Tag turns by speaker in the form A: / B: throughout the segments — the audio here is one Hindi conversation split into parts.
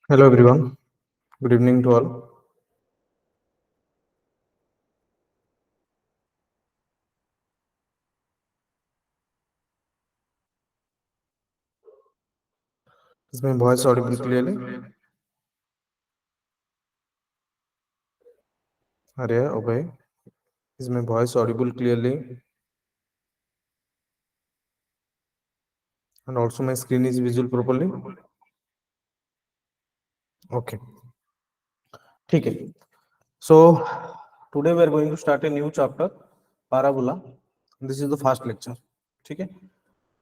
A: Hello everyone. Good evening to all. Is my voice audible clearly? Arya, Obey. Is my voice audible clearly? And also my screen is visual properly? Okay. ठीक है. So today we are going to start a new chapter, parabola. This is the first lecture. ठीक है.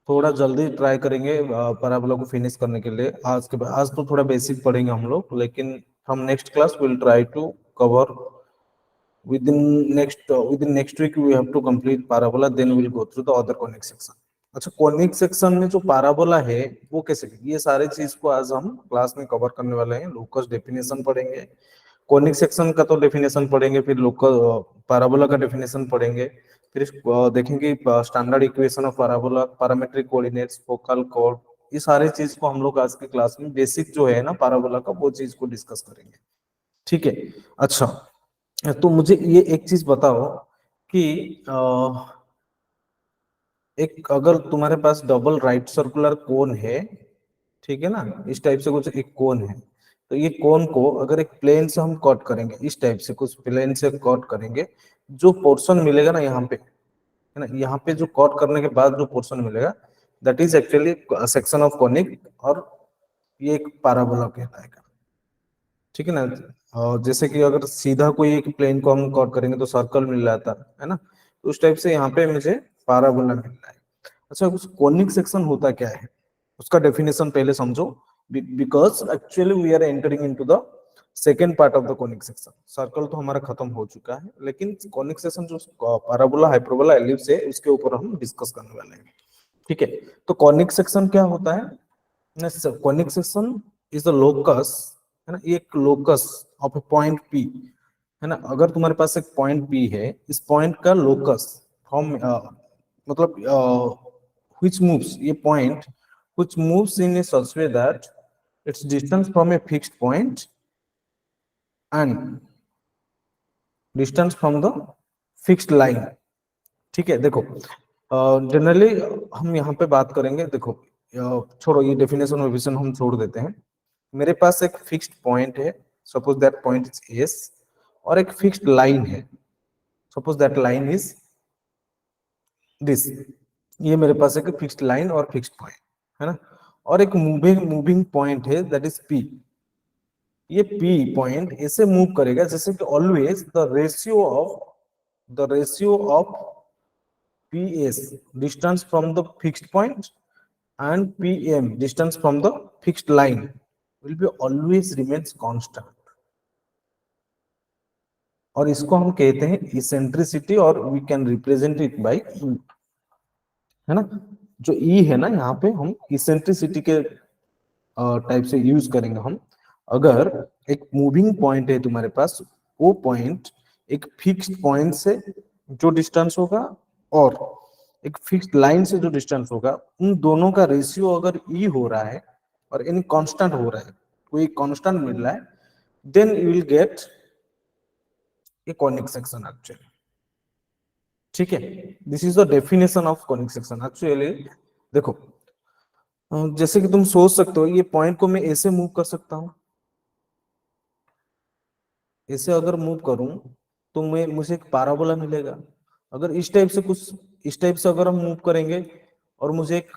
A: थोड़ा जल्दी ट्राई करेंगे parabola को फिनिश करने के लिए. आज तो थोड़ा बेसिक पढ़ेंगे हम लोग, लेकिन हम next class will try to cover within next week we have to complete parabola, then we'll go through the other conic section. अच्छा, कॉनिक सेक्शन में जो पैराबोला है वो कैसे, ये सारे चीज को आज हम क्लास में कवर करने वाले हैं. लोकस डेफिनेशन पढ़ेंगे, कॉनिक सेक्शन का तो डेफिनेशन पढ़ेंगे, फिर लोकल पैराबोला का डेफिनेशन पढ़ेंगे, फिर देखेंगे standard equation of parabola, parametric coordinates, focal co-ord. ये सारे चीज को हम लोग आज की क्लास में बेसिक जो है ना पैराबोला का, वो चीज को डिस्कस करेंगे. ठीक है. अच्छा, तो मुझे ये एक चीज बताओ कि एक अगर तुम्हारे पास डबल राइट सर्कुलर कोन है, ठीक है ना, इस टाइप से कुछ एक कोन है, तो ये कोन को अगर एक प्लेन से हम कट करेंगे, इस टाइप से कुछ प्लेन से कट करेंगे, जो पोर्शन मिलेगा ना यहाँ पे, है ना, यहाँ पे जो कट करने के बाद जो पोर्शन मिलेगा, that is actually section of conic, और ये एक पैराबोला कहलाएगा. ठीक है ना. और जैसे कि अगर सीधा कोई एक प्लेन को हम कट करेंगे तो सर्कल मिल जाता है ना, तो उस टाइप से यहाँ पे मुझे पैराबोला मिल रहा है. अच्छा, उस कोनिक सेक्शन होता क्या है, उसका डेफिनेशन पहले समझो, because actually we are entering into the second part of the conic section. Circle तो हमारा खत्म हो चुका है, लेकिन कोनिक सेक्शन जो पैराबोला, हाइपरबोला, एलिप्स है, उसके ऊपर हम डिस्कस करने वाले हैं. ठीक है. तो कॉनिक सेक्शन क्या होता है, conic section is the locus, है ना, एक locus of a point P, है ना. अगर तुम्हारे पास एक पॉइंट पी है, इस पॉइंट का लोकस फ्रॉम मतलब व्हिच मूव्स, ये point which moves in A such way that it's distance from a fixed point and distance from the fixed line. ठीक है. देखो, जनरली हम यहाँ पे बात करेंगे. देखो, छोड़ो ये डेफिनेशन वेफिनेशन हम छोड़ देते हैं. मेरे पास एक फिक्स्ड पॉइंट है, suppose that point is S, और एक फिक्स्ड लाइन है, suppose that line is this. ये मेरे पास एक फिक्स्ड लाइन और फिक्स्ड पॉइंट है ना, और एक मूविंग मूविंग पॉइंट है, दैट इज पी. ये पी पॉइंट ऐसे मूव करेगा जैसे कि always the ratio of PS, distance from the fixed point, and PM, distance from the fixed line, will be always remains constant. और इसको हम कहते हैं इसेंट्रिसिटी, और we can represent it by E, है ना. जो E है ना, यहाँ पे हम इसेंट्रिसिटी के टाइप से यूज करेंगे हम. अगर एक मूविंग पॉइंट है तुम्हारे पास, वो पॉइंट एक फिक्स्ड पॉइंट से जो डिस्टेंस होगा और एक फिक्स्ड लाइन से जो डिस्टेंस होगा, उन दोनों का रेशियो अगर ई हो रहा है और इन कांस्टेंट हो रहा है, कोई कांस्टेंट मिल रहा है, then you will get a conic section actually. ठीक है. This is the definition of conic section actually. देखो, जैसे कि तुम सोच सकते हो, ये पॉइंट को मैं ऐसे मूव कर सकता हूँ, ऐसे अगर मूव करूं तो मैं मुझे एक पैराबोला मिलेगा. अगर इस टाइप से अगर हम मूव करेंगे, और मुझे एक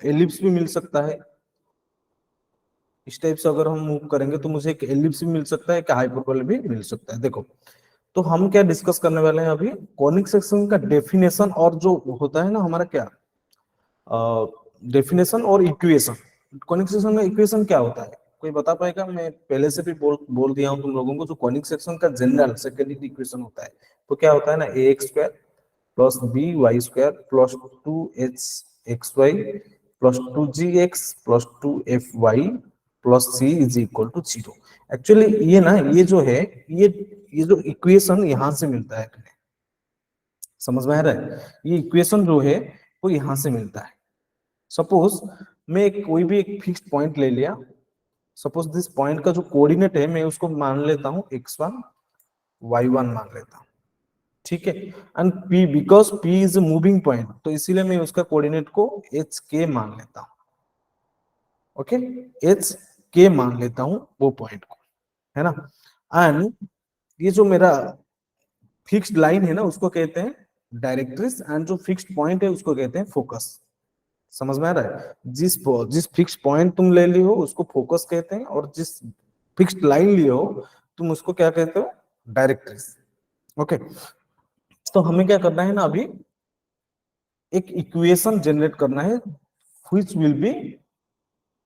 A: एलिप्स भी मिल सकता है. इस टाइप से अगर हम मूव करेंगे तो मुझे एक एलिप्स भी मिल सकता है, एक हाइपरबोला भी मिल सकता है. देखो, तो हम क्या डिस्कस करने वाले हैं अभी, कॉनिक सेक्शन का डेफिनेशन, और जो होता है ना हमारा क्या डेफिनेशन और इक्वेशन. कॉनिक सेक्शन में इक्वेशन क्या होता है, कोई बता पाएगा? मैं पहले से भी बोल दिया हूँ तुम लोगों को, जो कॉनिक सेक्शन का जनरल सेकेंडरी इक्वेशन होता है, तो क्या होता है ना, a x square plus b y square plus 2h(x)y plus 2g(x) plus 2f(y) plus c is equal to 0. Actually ये ना, ये जो है, ये ये जो इक्वेशन यहाँ से मिलता है, समझ में आ रहा है? ये इक्वेशन जो है वो यहाँ से मिलता है. सपोज मैं कोई भी एक फिक्स्ड पॉइंट ले लिया, सपोज दिस पॉइंट का जो कोऑर्डिनेट है मैं उसको मान लेता हूँ x1 y1 मान लेता हूँ, ठीक है। And p because p is a moving point, तो इसीलिए मैं उसका कोऑर्डिनेट को एच के मान लेता हूँ। ओके, एच के मान लेता हूँ वो पॉइंट को, है ना। एंड ये जो मेरा फिक्स्ड लाइन है ना उसको कहते हैं डायरेक्ट्रिस, एंड जो फिक्स्ड पॉइंट है उसको कहते हैं फोकस। समझ में आ रहा है? जिस फिक्स्ड पॉइंट तुम ले ली हो उसको फोकस कहते हैं, और जिस फिक्स्ड लाइन लिए हो तुम उसको क्या कहते हो? डायरेक्ट्रिस। ओके, तो हमें क्या करना है ना, अभी एक इक्वेशन जनरेट करना है which will be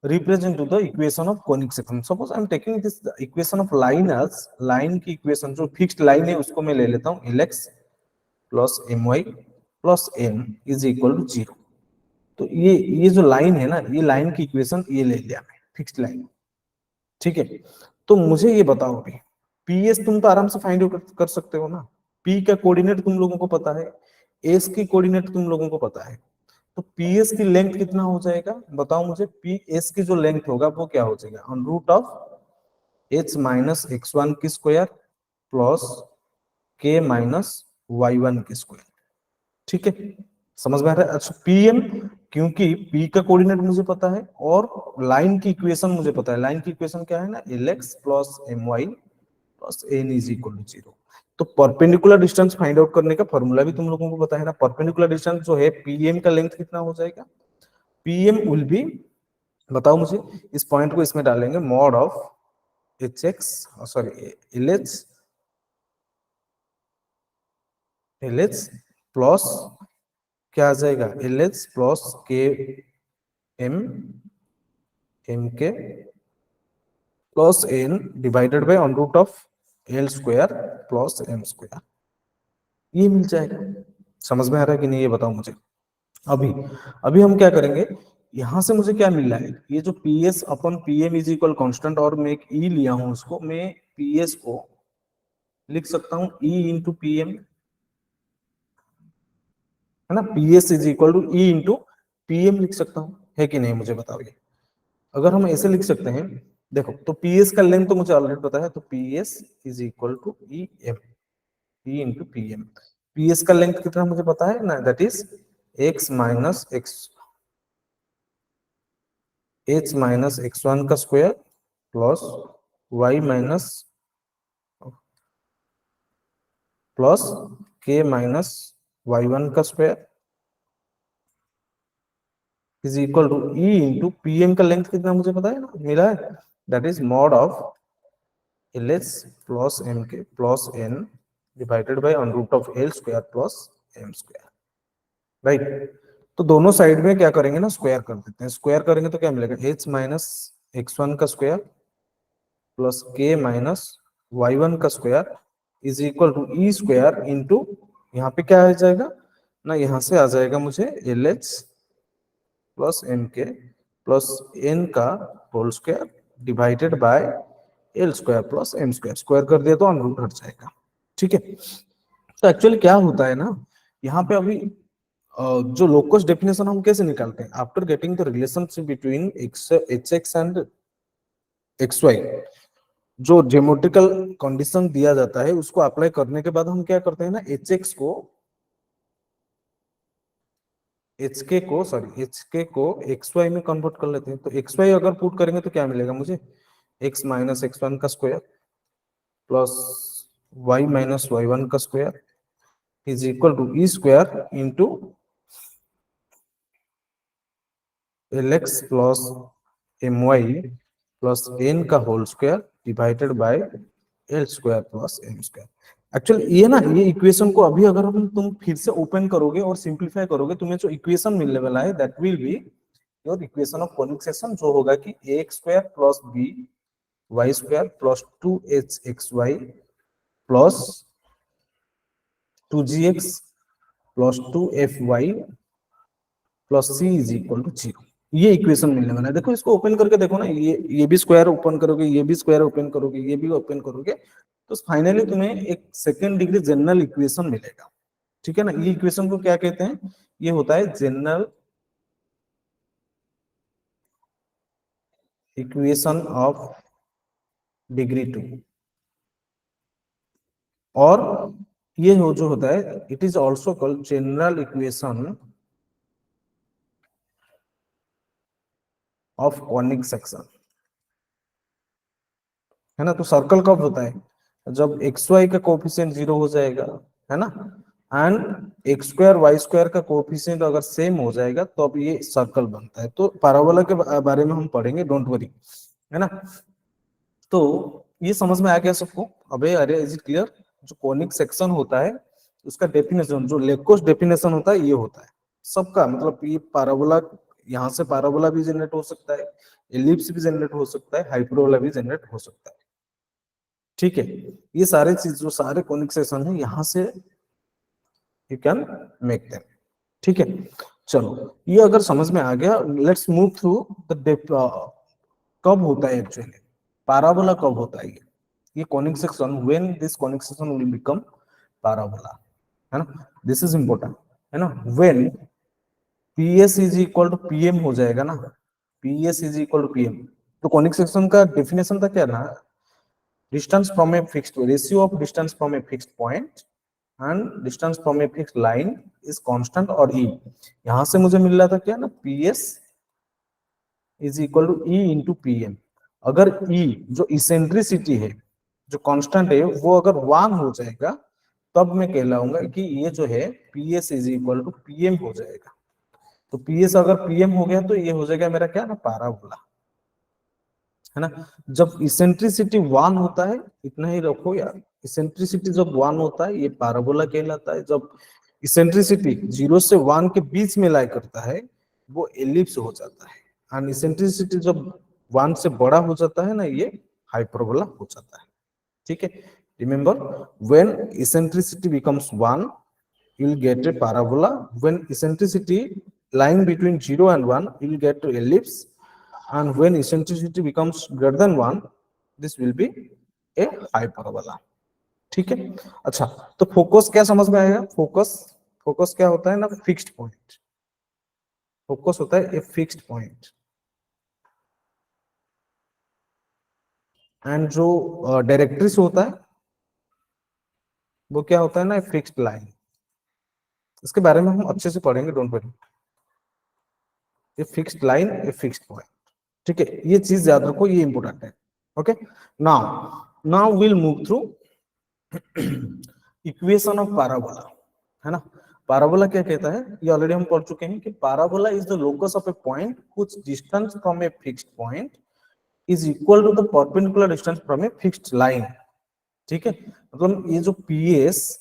A: represent to the equation of conic section. Suppose I am taking this equation of line as line की इक्वेशन जो फिक्स्ड लाइन है उसको मैं ले लेता हूँ lx plus my plus n is equal to 0। तो ये जो लाइन है ना, ये लाइन की इक्वेशन ये ले लिया मैं, फिक्स्ड लाइन, ठीक है। तो मुझे ये बताओ अभी, पीएस तुम तो आराम से फाइंड आउट कर सकते हो ना, पी का कोऑर्डिनेट तुम लोगों को पता है, एस की कोऑर्डिनेट तुम लोगों को पता है, तो पीएस की लेंथ कितना हो जाएगा बताओ मुझे। पीएस की जो लेंथ होगा वो क्या हो जाएगा, on root of H minus x one की स्क्वायर प्लस के माइनस वाई वन की स्क्वायर, ठीक है। समझ में आ रहा है? अच्छा, पीएम, क्योंकि पी का कोऑर्डिनेट मुझे पता है और लाइन की इक्वेशन मुझे पता है, लाइन की इक्वेशन क्या है ना, L x plus M Y plus N is equal to 0। तो परपेंडिकुलर डिस्टेंस फाइंड आउट करने का फॉर्मूला भी तुम लोगों को पता है ना, परपेंडिकुलर डिस्टेंस जो है पीएम का लेंथ कितना हो जाएगा, पीएम विल बी, बताओ मुझे, इस पॉइंट को इसमें डालेंगे mod of H X, sorry L H, L H plus क्या आ जाएगा, L H plus K M, M K plus N divided by on root of L square plus M square, ये मिल जाएगा। समझ में आ रहा है कि नहीं, ये बताओ मुझे। अभी अभी हम क्या करेंगे, यहां से मुझे क्या मिल रहा है, ये जो पी एस अपन P M is equal constant और मैं एक ई लिया हूं उसको, मैं पी एस को लिख सकता हूं ई इंटू पी एम, है ना। P S is equal to E into P M लिख सकता हूं, है कि नहीं मुझे बताओ ये। अगर हम ऐसे लिख सकते हैं, देखो तो पी एस का लेंथ तो मुझे ऑलरेडी पता है, तो P S is equal to e M, e into P M. P S का लेंथ कितना मुझे पता है ना, that is x minus x, h minus x one का square plus y minus plus के माइनस वाई वन का square is equal to E into P M का लेंथ कितना मुझे पता है ना, मिला है, that is mod of l H plus M K plus N divided by on root of L square plus M square, right. तो दोनों साइड में क्या करेंगे ना, स्क्वायर कर देते हैं, स्क्वायर करेंगे तो क्या मिलेगा, एच माइनस एक्स वन का स्क्वायर प्लस के माइनस वाई वन का square is equal to E square into, यहाँ पे क्या आ जाएगा ना, यहाँ से आ जाएगा मुझे L H plus M K plus N का whole square divided by L square plus M square, square कर दिया तो ऑन रूट हट जाएगा, ठीक है। तो एक्चुअली क्या होता है ना, यहाँ पे अभी जो लोकस डेफिनेशन हम कैसे निकालते हैं, after getting the relationship between X H X and X Y, जो ज्योमेट्रिकल कंडीशन दिया जाता है उसको अप्लाई करने के बाद हम क्या करते हैं ना, एच एक्स को एच के को एक्स वाई में कन्वर्ट कर लेते हैं। तो एक्स वाई अगर पुट करेंगे तो क्या मिलेगा मुझे, एक्स माइनस एक्स वन का square plus y minus Y one का square is equal to E square into l x plus M Y plus N का whole square divided by L square plus M square. Actually ये ना, ये इक्वेशन को अभी अगर हम तुम फिर से ओपन करोगे और सिंप्लीफाई करोगे, तुम्हें जो इक्वेशन मिलने वाला है that will be your equation of conic section, जो होगा कि a square plus b y square plus two h x y plus two g x plus two f y plus c is equal to 0। ये इक्वेशन मिलने वाला है। देखो इसको ओपन करके देखो ना, ये भी स्क्वायर ओपन करोगे, ये भी स्क्वायर ओपन करोगे, ये भी ओपन करोगे, तो फाइनली तुम्हें एक सेकेंड डिग्री जनरल इक्वेशन मिलेगा, ठीक है ना। ये इक्वेशन को क्या कहते हैं, ये होता है जनरल इक्वेशन ऑफ डिग्री 2, और ये हो जो होता है it is also called general equation of conic section, है ना। तो सर्कल कब होता है, जब एक्स वाई का कोफिशिएंट 0 हो जाएगा, है ना, and X square Y square का कोफिशिएंट अगर सेम हो जाएगा तो अब ये सर्कल बनता है। तो पैराबोला के बारे में हम पढ़ेंगे, डोंट वरी, है ना। तो ये समझ में आ गया सबको, अबे अरे इज इट क्लियर। जो कॉनिक सेक्शन होता है उसका डेफिनेशन, जो लेकोस डेफिनेशन होता है ये होता है सबका, मतलब ये पैराबोला, यहाँ से पैराबोला भी जनरेट हो सकता है, एलिप्स भी जनरेट हो सकता है, हाइपरबोला भी जनरेट हो सकता है, ठीक है। ये सारे चीज जो सारे कॉनिक सेक्शन है यहाँ से यू कैन मेक देम, ठीक है। चलो ये अगर समझ में आ गया, लेट्स मूव थ्रू द कब होता है एक्चुअली पैराबोला, कब होता है ये conic section, when this conic section will become parabola, है ना, दिस इज इंपॉर्टेंट, है ना। When PS is equal to PM हो जाएगा ना, PS is equal to PM, तो कॉनिक सेक्शन का डेफिनेशन था क्या ना, distance from a fixed ratio of distance from a fixed point and distance from a fixed line is constant और e, यहां से मुझे मिल रहा था क्या ना, ps is equal to e into PM. अगर e जो इसेंट्रिसिटी है, जो कांस्टेंट है, वो अगर 1 हो जाएगा तब मैं कहलाऊंगा कि ये जो है ps is equal to PM हो जाएगा। तो ps अगर पीएम हो गया तो ये हो जाएगा मेरा क्या ना पैराबोला, है ना। जब इसेंट्रिसिटी 1 होता है, इतना ही रखो यार, इसेंट्रिसिटी जब 1 होता है ये पैराबोला कहलाता है। जब इसेंट्रिसिटी 0 से 1 के बीच में लाई करता है वो एलिप्स हो जाता है, एंड इसेंट्रिसिटी जब 1 से बड़ा हो जाता है ना ये हाइपरबोला हो जाता है, ठीक है। Remember, when eccentricity becomes 1 you will get a parabola. When eccentricity lying between 0 and 1 you will get to ellipse, and when eccentricity becomes greater than 1 this will be a hyperbola, ठीक है। अच्छा, तो फोकस क्या समझ में आएगा, फोकस, फोकस क्या होता है ना, फिक्स्ड पॉइंट, फोकस होता है ए फिक्स्ड पॉइंट, एंड जो डायरेक्ट्रिक्स होता है वो क्या होता है ना, फिक्स्ड लाइन। इसके बारे में हम अच्छे से पढ़ेंगे, don't worry, A fixed line, A fixed point, ठीक है। ये चीज याद रखो, ये इंपोर्टेंट है, okay. Now now will move through equation of parabola, है ना। पैराबोला क्या कहता है, ये ऑलरेडी हम पढ़ चुके हैं कि parabola is the locus of a point which distance from a fixed point is equal to the perpendicular distance from a fixed line, ठीक है। मतलब ये जो पीएस,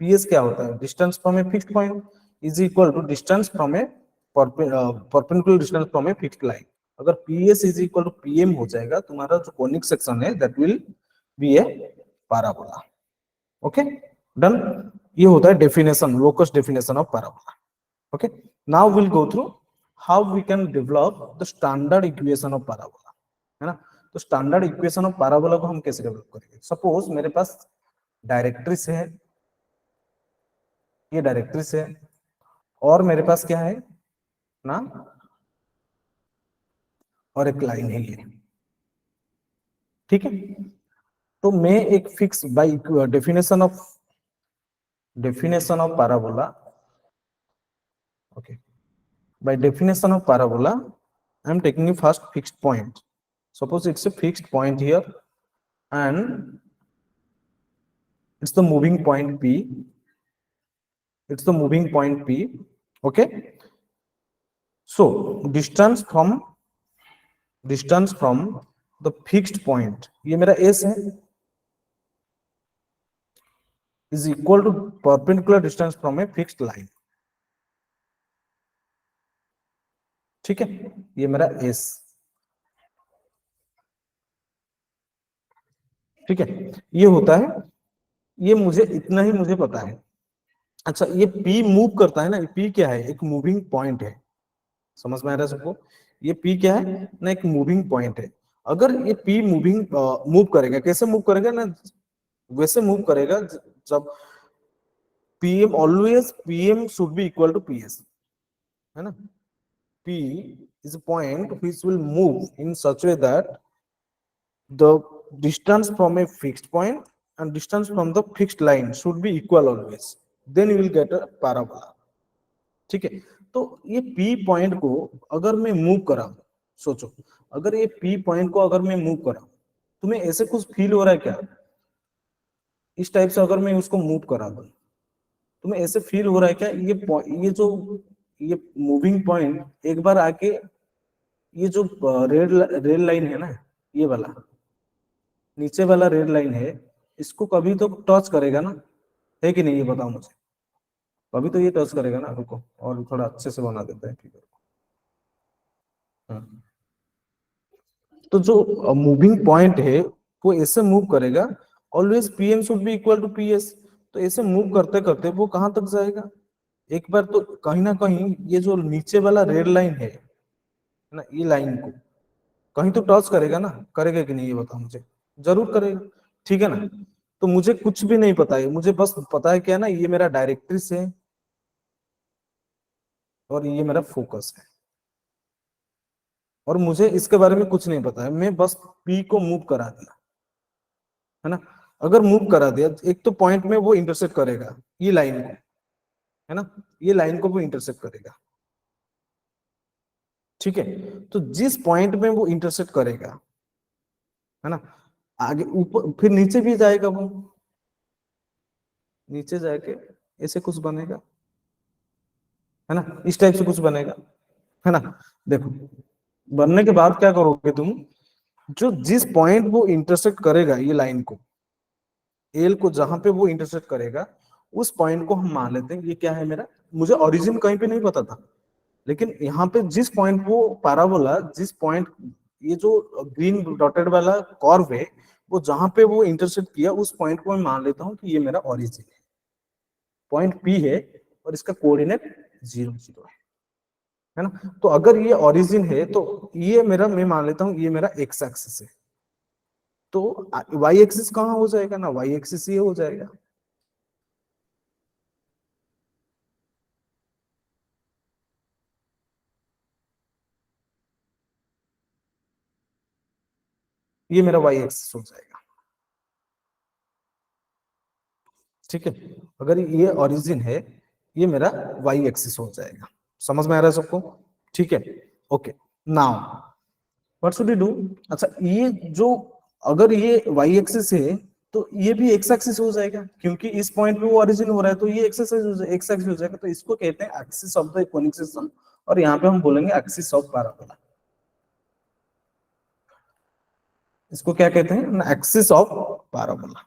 A: पीएस क्या होता है, distance from a fixed point is equal to distance from a perpendicular distance from a fixed line. अगर PS is equal to PM हो जाएगा, तुम्हारा जो कोनिक सेक्शन है that will be a parabola, okay done. ये होता है definition, locus definition of parabola, okay. Now will go through how we can develop the standard equation of parabola, है ना। तो स्टैंडर्ड इक्वेशन ऑफ पैराबोला को हम कैसे डेवलप करेंगे, सपोज मेरे पास डायरेक्ट्रिक्स है, ये डायरेक्ट्रिक्स है, और मेरे पास क्या है ना, और एक लाइन है ये, ठीक है। तो मैं एक fix by definition of parabola, okay, by definition of parabola I am taking a first fixed point, suppose it's a fixed point here and it's the moving point p, it's the moving point p, okay. So distance from the fixed point, ये मेरा s है, is equal to perpendicular distance from a fixed line, ठीक है। ये मेरा s, ठीक है, ये होता है, ये मुझे इतना ही मुझे पता है। अच्छा, ये P मूव करता है ना, P क्या है, एक मूविंग पॉइंट है, समझ में आ रहा है सबको। ये P क्या है ना, एक मूविंग पॉइंट है। अगर ये P मूव करेगा, कैसे मूव करेगा ना, वैसे मूव करेगा जब PM, always PM should be equal to PS, है ना। P is a point which will move in such a way that the distance from a fixed point and distance from the fixed line should be equal always. Then you will get a parabola. ठीक है, तो ये P पॉइंट को अगर मैं मूव करा, सोचो अगर ये P पॉइंट को अगर मैं मूव करा, तुम्हें ऐसे कुछ फील हो रहा है क्या? इस टाइप से अगर मैं उसको मूव करा दूं, तुम्हें ऐसे फील हो रहा है क्या ये जो ये मूविंग पॉइंट एक बार आके ये जो रेड रेड लाइन है ना, ये वाला नीचे वाला रेड लाइन है, इसको कभी तो टच करेगा ना, है कि नहीं? ये बताओ मुझे, कभी तो ये टच करेगा ना। रुको और थोड़ा अच्छे से बना देते हैं फिगर को। तो जो मूविंग पॉइंट है वो ऐसे मूव करेगा, always PM should be equal to PS. तो ऐसे मूव करते करते वो कहां तक जाएगा? एक बार तो कहीं ना कहीं ये जो नीचे वाला रेड लाइन है ना, ये लाइन को कहीं तो टच करेगा ना, करेगा कि नहीं ये बताओ मुझे। जरूर करेगा, ठीक है ना? तो मुझे कुछ भी नहीं पता है, मुझे बस पता है क्या ना, ये मेरा डायरेक्ट्रिस है और ये मेरा फोकस है, और मुझे इसके बारे में कुछ नहीं पता है, मैं बस पी को मूव करा दिया, है ना? अगर मूव करा दिया, एक तो पॉइंट में वो इंटरसेक्ट करेगा ये लाइन को, है ना, ये लाइन को वो इंटरसेक्ट करेगा, ठीक है? तो जिस पॉइंट में वो इंटरसेक्ट करेगा, है ना, आगे ऊपर फिर नीचे भी जाएगा, वो नीचे जाके ऐसे कुछ बनेगा, है ना, इस टाइप से कुछ बनेगा, है ना? देखो, बनने के बाद क्या करोगे तुम, जो जिस पॉइंट वो इंटरसेक्ट करेगा ये लाइन को, एल को जहां पे वो इंटरसेक्ट करेगा, उस पॉइंट को हम मान लेते हैं ये क्या है मेरा, मुझे ओरिजिन कहीं पे नहीं पता था, लेकिन यहाँ पे जिस पॉइंट वो पैराबोला, जिस पॉइंट ये जो ग्रीन डॉटेड वाला कर्व है, वो जहां पे वो इंटरसेक्ट किया, उस पॉइंट को मैं मान लेता हूँ कि ये मेरा ओरिजिन है, पॉइंट पी है, और इसका कोऑर्डिनेट 0 0 है ना? तो अगर ये ओरिजिन है तो ये मेरा, मैं मान लेता हूँ ये मेरा एक्स एक्सिस है, तो वाई एक्सिस कहाँ हो जाएगा ना, वाई एक्सिस ये हो जाएगा। ये मेरा वाई एक्सिस हो जाएगा, ठीक है? अगर ये ओरिजिन है, ये मेरा वाई एक्सिस हो जाएगा। समझ में आ रहा है सबको? ठीक है, okay. Now what should you do? अच्छा, ये जो अगर ये वाई एक्सिस है तो ये भी एक्स एक्सिस हो जाएगा, क्योंकि इस पॉइंट पे वो ओरिजिन हो रहा है, तो ये एक्स एक्सिस हो जाएगा। तो इसको कहते हैं axis of the conic system, और यहाँ पे हम बोलेंगे एक्सिस ऑफ पैराबोला। इसको क्या कहते हैं? एक्सिस ऑफ पैराबोला,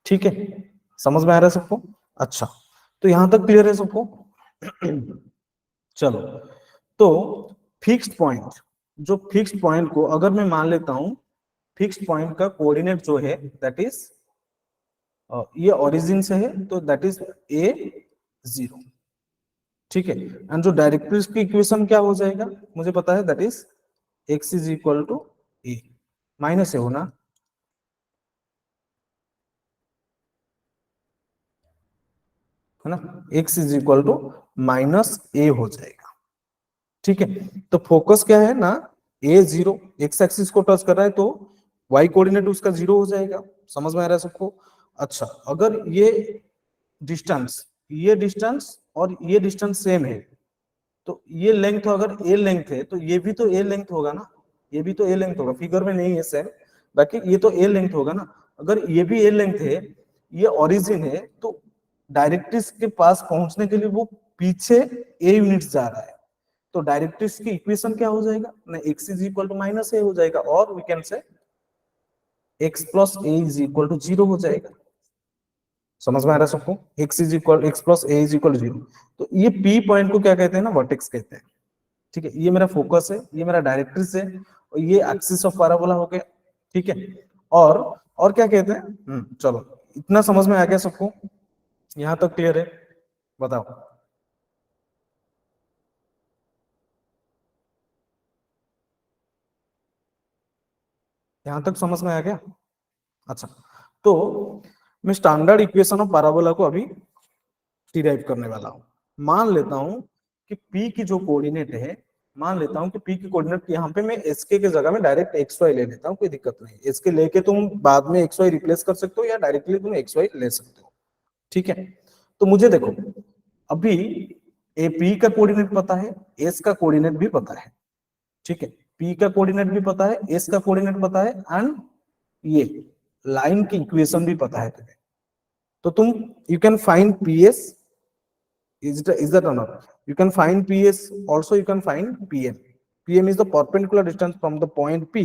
A: ठीक है? समझ में आ रहा है सबको? अच्छा, तो यहां तक क्लियर है सबको? चलो, तो फिक्स्ड पॉइंट, जो फिक्स्ड पॉइंट को अगर मैं मान लेता हूं, फिक्स्ड पॉइंट का कोऑर्डिनेट जो है दैट इज, ये ओरिजिन से है तो दैट इज A0, ठीक है? एंड जो डायरेक्ट्रिक्स की इक्वेशन क्या हो जाएगा, मुझे पता है, that is x is equal to a, minus a होना, है ना, x is equal to minus a हो जाएगा, ठीक है? तो फोकस क्या है ना, A0, एक्स एक्सिस को टच कर रहा है तो y कोऑर्डिनेट उसका 0 हो जाएगा। समझ में आ रहा है सबको? अच्छा, अगर ये डिस्टेंस, ये डिस्टेंस और ये डिस्टेंस सेम है, तो ये लेंथ अगर ए लेंथ है तो ये भी तो ए लेंथ होगा ना, ये भी तो ए लेंथ होगा, फिगर में नहीं है सेम, बाकी ये तो ए लेंथ होगा ना। अगर ये भी ए लेंथ है, ये ओरिजिन है, तो डायरेक्ट्रिक्स के पास पहुंचने के लिए वो पीछे ए यूनिट्स जा रहा है, तो डायरेक्ट्रिक्स की इक्वेशन क्या हो जाएगा ना, x is equal to minus a हो जाएगा, और we can say x plus A is equal to 0 हो जाएगा। समझ में आ रहा है सबको? x plus A is equal to 0। तो ये p पॉइंट को क्या कहते हैं ना, वर्टेक्स कहते हैं, ठीक है? ये मेरा फोकस है, ये मेरा डायरेक्ट्रिक्स है, और ये एक्सिस ऑफ पैराबोला हो गया, ठीक है? और क्या कहते हैं? चलो, इतना समझ में आ गया सबको? यहां तक क्लियर है? बताओ, यहां तक समझ में आ गया? अच्छा, तो मैं स्टैंडर्ड इक्वेशन ऑफ पैराबोला को अभी डिराइव करने वाला हूं। मान लेता हूं कि P की जो कोऑर्डिनेट है, मान लेता हूं कि P की कोऑर्डिनेट यहाँ पे मैं SK के जगह में डायरेक्ट XY ले लेता हूँ, कोई दिक्कत नहीं। SK लेके तुम बाद में XY रिप्लेस कर सकते हो या डायरेक्टली तुम XY ले सकते हो, ठीक है। तो मुझे देखो अभी ए P का कोऑर्डिनेट पता है, S का कोऑर्डिनेट भी पता है, ठीक है। P का कोऑर्डिनेट भी पता है, S का कोऑर्डिनेट पता है, एंड ये लाइन की इक्वेशन भी पता है तुम्हें। तो तुम you can find PS, is that or not? You can find PS, also you can find PM. PM is the perpendicular distance from the point P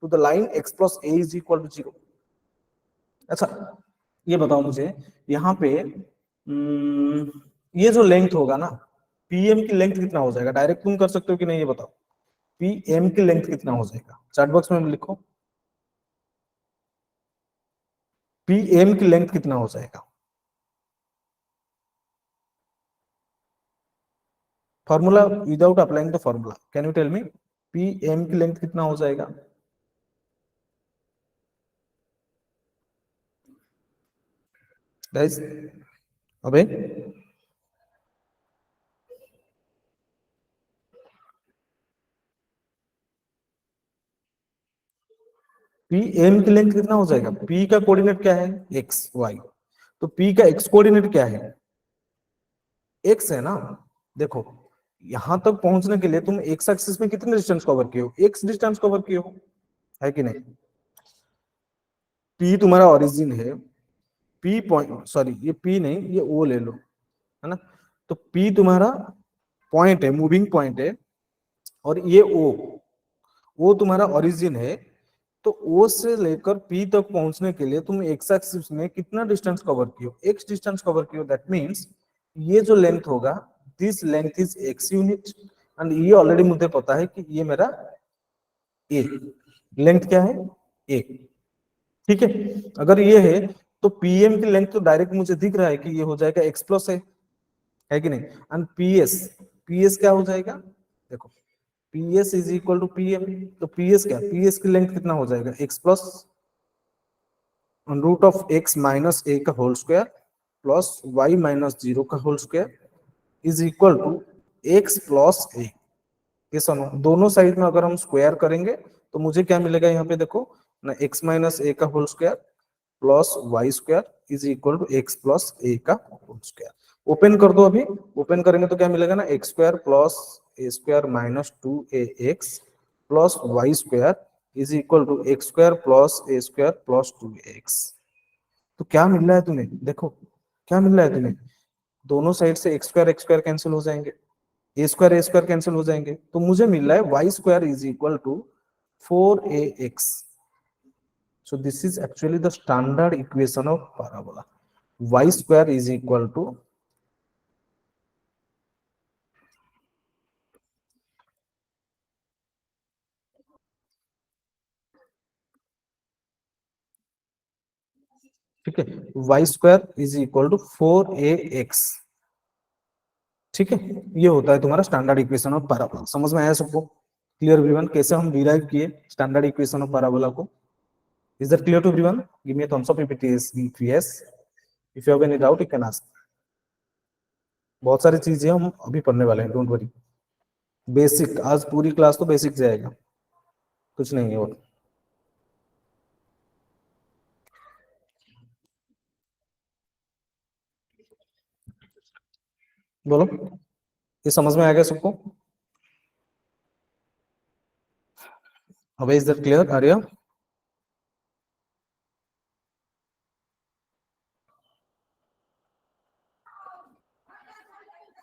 A: to the line x plus a is equal to 0. अच्छा, ये बताओ मुझे यहाँ पे ये जो लेंथ होगा ना, PM की लेंथ कितना हो जाएगा? डायरेक्ट तुम कर सकते हो कि नहीं, ये बताओ। PM की लेंथ कितना हो जाएगा? चैट बॉक्स में लिखो, PM की लेंथ कितना हो जाएगा? Formula without applying the formula, can you tell me PM की लेंथ कितना हो जाएगा? गाइस, अबे पी एम की लेंथ कितना हो जाएगा? पी का कोऑर्डिनेट क्या है? X Y. तो पी का एक्स कोऑर्डिनेट क्या है? एक्स है ना। देखो यहां तक पहुंचने के लिए तुम एक्स एक्सिस में कितने डिस्टेंस कवर किए हो? एक्स डिस्टेंस कवर किए हो, है कि नहीं? पी तुम्हारा ओरिजिन है, पी पॉइंट, सॉरी ये पी नहीं, ये ओ ले लो, है ना। तो पी तुम्हारा पॉइंट है, मूविंग पॉइंट है, और ये ओ तुम्हारा ओरिजिन है। तो ओ से लेकर पी तक पहुंचने के लिए तुम एक्स एक्सिस में कितना डिस्टेंस कवर किए हो? एक्स डिस्टेंस कवर किए हो। दैट मींस ये जो लेंथ होगा, this length is x unit, and ये ऑलरेडी मुझे पता है कि ये मेरा ए लेंथ क्या है, ए, ठीक है। अगर ये है तो पीएम की लेंथ तो डायरेक्ट मुझे दिख रहा है कि ये हो जाएगा एक्स प्लस है कि नहीं? एंड पीएस, पीएस क्या हो जाएगा? देखो PS is equal to PM. तो पीएस क्या, पीएस की लेंथ कितना हो जाएगा? X plus root of x minus a का whole square plus y minus 0 का whole square is equal to x plus a. ये सुनो, दोनों साइड में अगर हम स्क्वायर करेंगे तो मुझे क्या मिलेगा? यहाँ पे देखो ना, एक्स माइनस ए का whole square plus Y square is equal to x plus a का होल स्क्वायर। ओपन कर दो अभी, ओपन करेंगे तो क्या मिलेगा ना, X square plus A square minus 2ax plus Y square is equal to X square plus A square plus 2x। तो क्या मिल रहा है तुम्हें? देखो क्या मिल रहा है तुम्हें? दोनों साइड से एक्स स्क्वायर कैंसिल हो जाएंगे, ए स्क्वायर कैंसिल हो जाएंगे, तो मुझे मिल रहा है Y square is equal to 4ax। So this is actually the standard equation of parabola. Y square is equal to, ठीक है, y square is equal to 4ax, ठीक है। ये होता है तुम्हारा स्टैंडर्ड इक्वेशन ऑफ पैराबोला। समझ में आया सबको? Clear everyone? कैसे हम डिराइव किए स्टैंडर्ड इक्वेशन ऑफ पैराबोला को? Is that clear to everyone? Give me a thumbs up if it is, if yes, if you have any doubt you can ask. बहुत सारी चीजें हम अभी पढ़ने वाले हैं, डोंट वरी। बेसिक, आज पूरी क्लास तो बेसिक जाएगा, कुछ नहीं है और। बोलो, ये समझ में आ गया सबको? अबे is that clear Arya?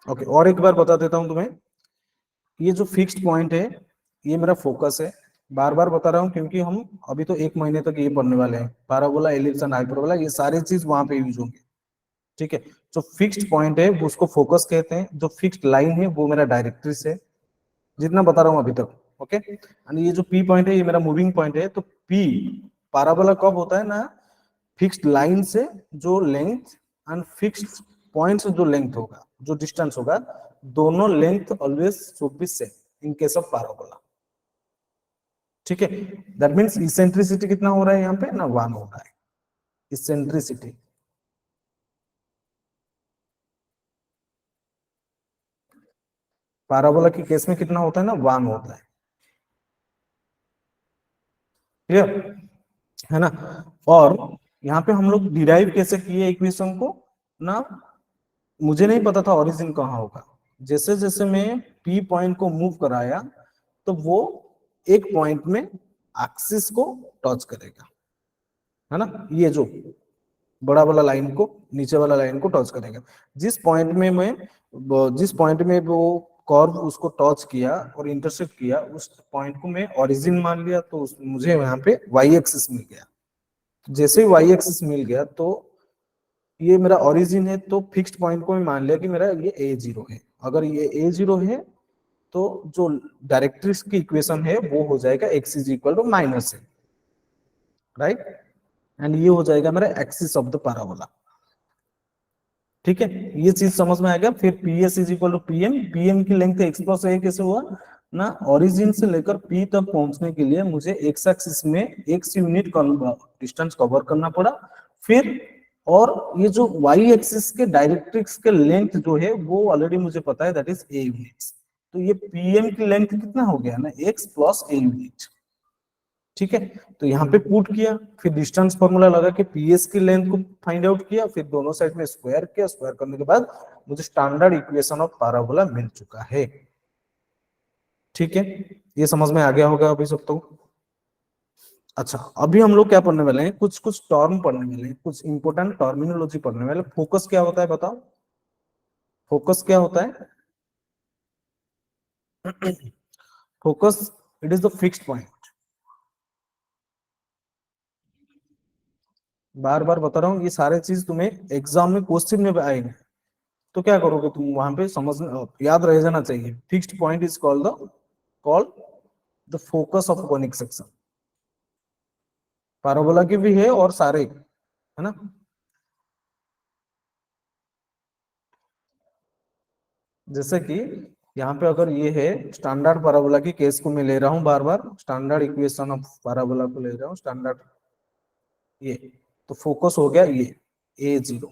A: Okay, और एक बार बता देता हूं तुम्हें, ये जो फिक्स्ड पॉइंट है ये मेरा फोकस है। बार बार बता रहा हूँ क्योंकि हम अभी तो 1 महीने तक ये पढ़ने वाले हैं, पैराबोला, एलिप्स एंड हाइपरबोला, ये सारी चीज वहां पे यूज होंगे, ठीक है। जो फिक्स्ड पॉइंट है वो उसको फोकस कहते हैं, जो फिक्स्ड लाइन है वो मेरा डायरेक्ट्रिस है, जितना बता रहा हूँ अभी तक, ओके। एंड ये जो पी पॉइंट है ये मेरा मूविंग पॉइंट है। तो पी पैराबोला कब होता है ना, फिक्स्ड लाइन से जो लेंथ एंड फिक्स्ड पॉइंट से जो लेंथ होगा, जो डिस्टेंस होगा, दोनों length always should be same in case of parabola, ठीक है। दैट मींस इसेंट्रिसिटी कितना हो रहा है यहाँ पे ना, 1 हो रहा है इसेंट्रिसिटी। पैराबोला के केस में कितना होता है ना, 1 होता है। क्लियर है ना। और यहाँ पे हम लोग डिराइव कैसे किए इक्वेशन को ना, मुझे नहीं पता था ओरिजिन कहाँ होगा। जैसे जैसे मैं पी पॉइंट को मूव कराया तो वो एक पॉइंट में एक्सिस को टच करेगा, है ना। ये जो बड़ा वाला लाइन को नीचे वाला लाइन को टच करेगा। जिस पॉइंट में मैं जिस पॉइंट में वो कर्व उसको टच किया और इंटरसेक्ट किया, उस पॉइंट को मैं ओरिजिन मान लिया, तो मुझे यहाँ पे वाई एक्सिस मिल गया। जैसे ही वाई एक्सिस मिल गया तो ये मेरा ओरिजिन है, तो फिक्स्ड पॉइंट को मैं मान लिया कि मेरा ये ए जीरो है। अगर ये ए जीरो है तो जो डायरेक्ट्रिक्स की इक्वेशन है वो हो जाएगा X is equal to minus है, राइट। एंड ये हो जाएगा मेरा एक्सिस ऑफ द पैराबोला। ठीक है, ये चीज समझ में आ गया। फिर P S is equal to P M, P M की लेंथ एक्स प्लस ए कैसे हुआ ना, ओरिजिन से लेकर पी तक पहुंचने के लिए मुझे एक्स एक्सिस में एक्स यूनिट डिस्टेंस कवर करना पड़ा। फिर और ये जो वाई एक्सिस के डायरेक्ट्रिक्स के लेंथ जो है वो ऑलरेडी मुझे पता है, दैट इज ए यूनिट्स। तो ये पीएम की लेंथ कितना हो गया ना, एक्स प्लस ए यूनिट। ठीक है, तो यहाँ पे पुट किया, फिर डिस्टेंस फॉर्मूला लगा के पीएस की लेंथ को फाइंड आउट किया, फिर दोनों साइड में स्क्वायर किया, स्क्वायर करने के बाद मुझे स्टैंडर्ड इक्वेशन ऑफ पैराबोला मिल चुका है। ठीक है, ये समझ में आ गया होगा अभी सब तो। अच्छा, अभी हम लोग क्या पढ़ने वाले हैं, कुछ कुछ टर्म पढ़ने वाले हैं, कुछ इंपोर्टेंट टर्मिनोलॉजी पढ़ने वाले। फोकस क्या होता है बताओ, फोकस क्या होता है? Focus, it is the fixed point. बार बार बता रहा हूँ, ये सारे चीज तुम्हें एग्जाम में क्वेश्चन में आएंगे, तो क्या करोगे तुम वहां पे, समझ याद रह जाना चाहिए। Fixed point is called the focus of conic section. Parabola की भी है और सारे, है ना। जैसे कि यहाँ पे अगर ये है स्टैंडर्ड पैराबोला की केस को मैं ले रहा हूँ, बार बार स्टैंडर्ड इक्वेशन ऑफ पैराबोला को ले रहा हूँ, स्टैंडर्ड ये, तो फोकस हो गया ये ए जीरो।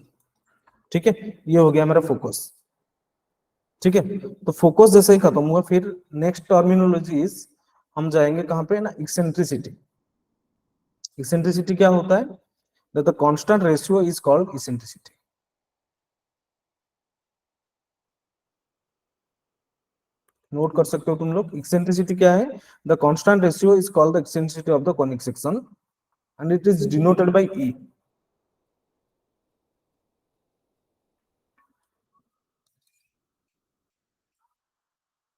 A: ठीक है, ये हो गया मेरा फोकस। ठीक है, तो फोकस जैसे ही खत्म हुआ, फिर नेक्स्ट टर्मिनोलॉजी इज, हम जाएंगे कहां पे ना, इसेंट्रिसिटी। इसेंट्रिसिटी क्या होता है, the constant ratio is called eccentricity. Note कर सकते हो तुम लोग, इसेंट्रिसिटी क्या है, the constant ratio is called the eccentricity of the conic section and it is denoted by E.